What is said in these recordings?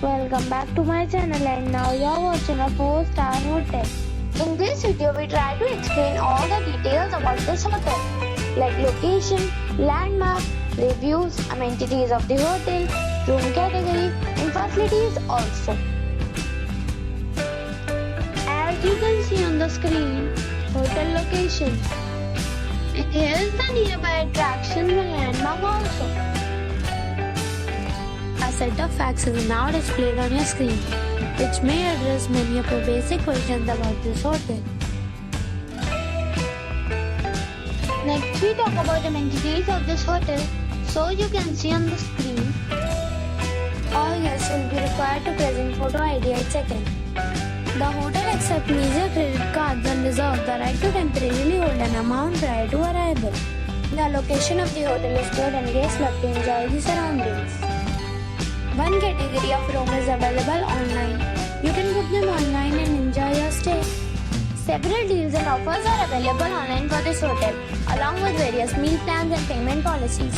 welcome back to my channel, and now you're watching a 4-star hotel. In this video we try to explain all the details about this hotel, like location, landmark, reviews, amenities of the hotel, room category and facilities also. As you can see on the screen, hotel location. And here is the nearby attractions and landmark also. A set of facts is now displayed on your screen, which may address many of your basic questions about this hotel. Next we talk about amenities of this hotel. So you can see on the screen, all guests will be required to present photo ID at check-in. The hotel accepts major credit cards and reserves the right to temporarily hold an amount prior to arrival. The location of the hotel is good and guests love to enjoy the surroundings. One category of room is available online. You can book them online and enjoy your stay. Several deals and offers are available online for this hotel, along with various meal plans and payment policies.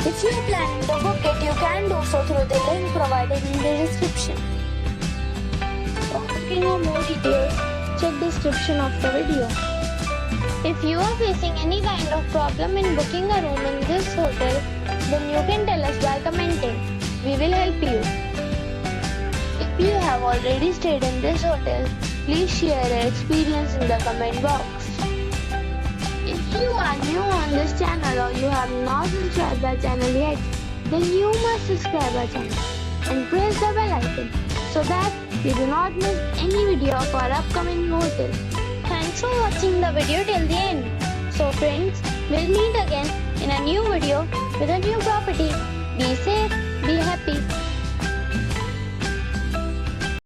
If you are planning to book it, you can do so through the link provided in the description. For booking or more details, check description of the video. If you are facing any kind of problem in booking a room in this hotel, then you can tell us by commenting. We will help you. If you have already stayed in this hotel, please share your experience in the comment box. If you are new on this channel or you have not subscribed our channel yet, then you must subscribe our channel and press the bell icon so that you do not miss any video of our upcoming hotel. Thanks for watching the video till the end. So friends, we'll meet again in a new video with a new property. Be safe.